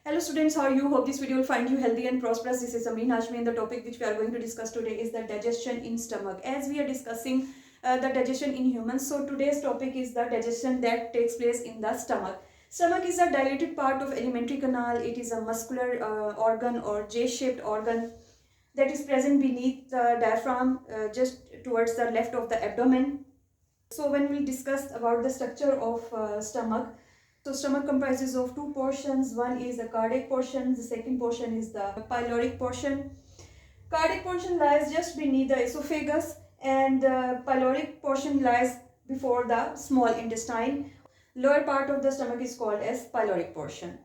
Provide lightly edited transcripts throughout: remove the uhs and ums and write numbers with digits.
Hello students, how are you? Hope this video will find you healthy and prosperous. This is Ameen Hashmi and the topic which we are going to discuss today is the digestion in stomach. As we are discussing the digestion in humans, so today's topic is the digestion that takes place in the stomach. Stomach is a dilated part of alimentary canal. It is a muscular organ or J-shaped organ that is present beneath the diaphragm just towards the left of the abdomen. So when we discuss about the structure of stomach, so stomach comprises of two portions. One is the cardiac portion, the second portion is the pyloric portion. Cardiac portion lies just beneath the esophagus and the pyloric portion lies before the small intestine. Lower part of the stomach is called as pyloric portion.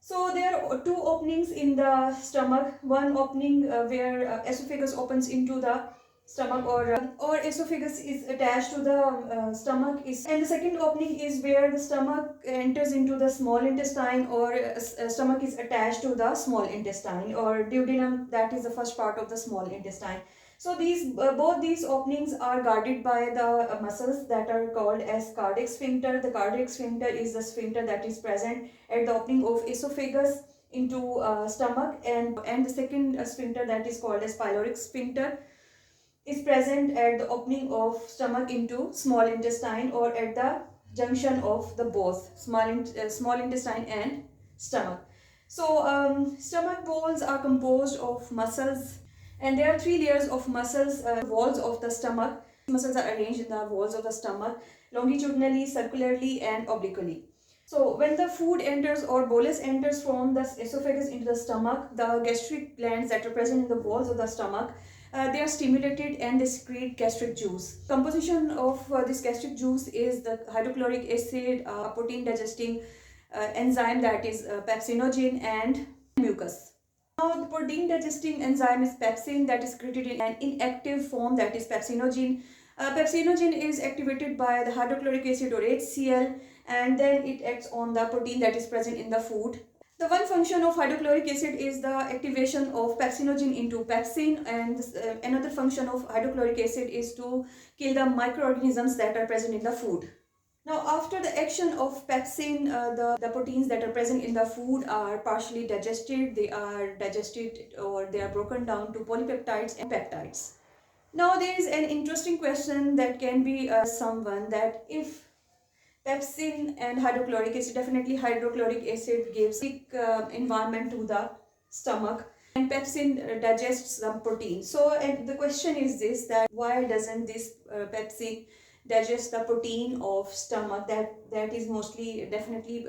So there are two openings in the stomach. One opening where esophagus opens into the stomach or esophagus is attached to the stomach and the second opening is where the stomach enters into the small intestine or stomach is attached to the small intestine or duodenum, that is the first part of the small intestine. So these both these openings are guarded by the muscles that are called as cardiac sphincter. The cardiac sphincter is the sphincter that is present at the opening of esophagus into stomach and the second sphincter that is called as pyloric sphincter is present at the opening of stomach into small intestine or at the junction of the both small intestine and stomach. So stomach walls are composed of muscles and there are three layers of muscles, walls of the stomach. Muscles are arranged in the walls of the stomach longitudinally, circularly and obliquely. So when the food enters or bolus enters from the esophagus into the stomach, the gastric glands that are present in the walls of the stomach they are stimulated and they secrete gastric juice. Composition of this gastric juice is the hydrochloric acid, protein digesting enzyme that is pepsinogen and mucus. Now the protein digesting enzyme is pepsin that is secreted in an inactive form that is pepsinogen. Pepsinogen is activated by the hydrochloric acid or HCl and then it acts on the protein that is present in the food. The one function of hydrochloric acid is the activation of pepsinogen into pepsin and another function of hydrochloric acid is to kill the microorganisms that are present in the food. Now after the action of pepsin, the proteins that are present in the food are partially digested. They are digested or they are broken down to polypeptides and peptides. Now there is an interesting question that can be someone that if pepsin and hydrochloric acid, definitely hydrochloric acid gives environment to the stomach and pepsin digests some protein. So and the question is this, that why doesn't this pepsin digest the protein of stomach that is mostly definitely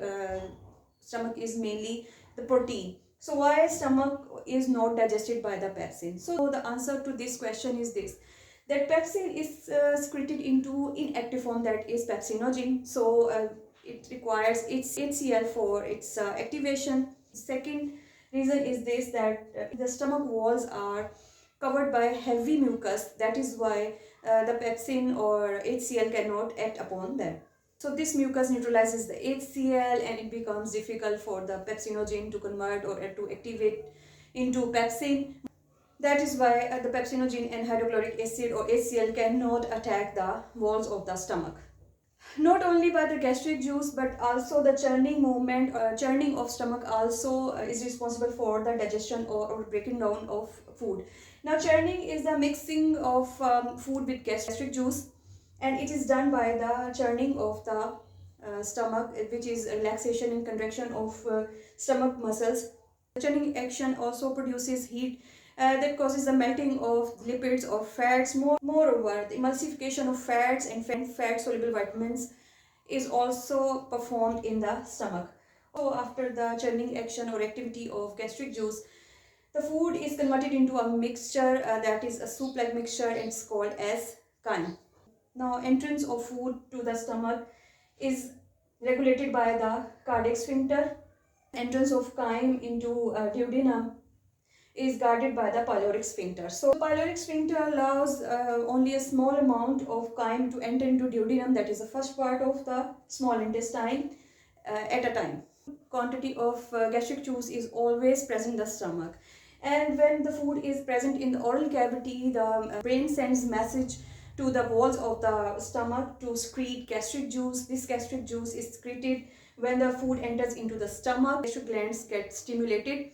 stomach is mainly the protein. So why stomach is not digested by the pepsin? So the answer to this question is this, that pepsin is secreted into inactive form that is pepsinogen. So it requires its HCl for its activation. Second reason is this, that the stomach walls are covered by heavy mucus. That is why the pepsin or HCl cannot act upon them. So this mucus neutralizes the HCl and it becomes difficult for the pepsinogen to convert or to activate into pepsin. That is why the pepsinogen and hydrochloric acid or HCl cannot attack the walls of the stomach. Not only by the gastric juice but also the churning movement, churning of stomach also is responsible for the digestion or breaking down of food. Now churning is the mixing of food with gastric juice and it is done by the churning of the stomach, which is relaxation and contraction of stomach muscles. The churning action also produces heat that causes the melting of lipids or fats. Moreover, the emulsification of fats and fat soluble vitamins is also performed in the stomach. So after the churning action or activity of gastric juice, the food is converted into a mixture that is a soup-like mixture and it's called as chyme. Now entrance of food to the stomach is regulated by the cardiac sphincter. Entrance of chyme into duodenum is guarded by the pyloric sphincter. So pyloric sphincter allows only a small amount of chyme to enter into duodenum, that is the first part of the small intestine at a time. Quantity of gastric juice is always present in the stomach, and when the food is present in the oral cavity, the brain sends message to the walls of the stomach to secrete gastric juice. This gastric juice is secreted when the food enters into the stomach, gastric glands get stimulated.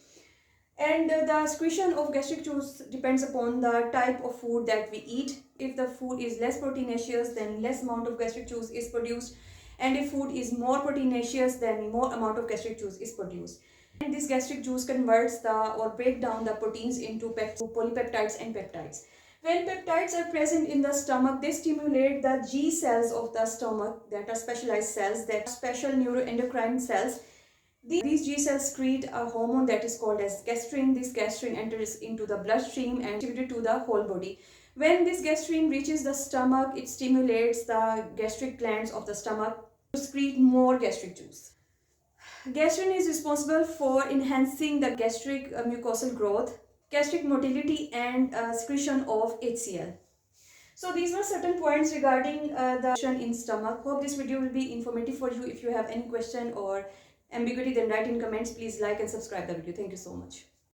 And the secretion of gastric juice depends upon the type of food that we eat. If the food is less proteinaceous, then less amount of gastric juice is produced. And if food is more proteinaceous, then more amount of gastric juice is produced. And this gastric juice converts or break down the proteins into polypeptides and peptides. When peptides are present in the stomach, they stimulate the G cells of the stomach, that are specialized cells, that are special neuroendocrine cells. These G cells secrete a hormone that is called as gastrin. This gastrin enters into the bloodstream and distributed to the whole body. When this gastrin reaches the stomach, it stimulates the gastric glands of the stomach to secrete more gastric juice. Gastrin is responsible for enhancing the gastric mucosal growth, gastric motility, and secretion of HCl. So these were certain points regarding the digestion in stomach. Hope this video will be informative for you. If you have any question or ambiguity, then write in comments. Please like and subscribe the video. Thank you so much.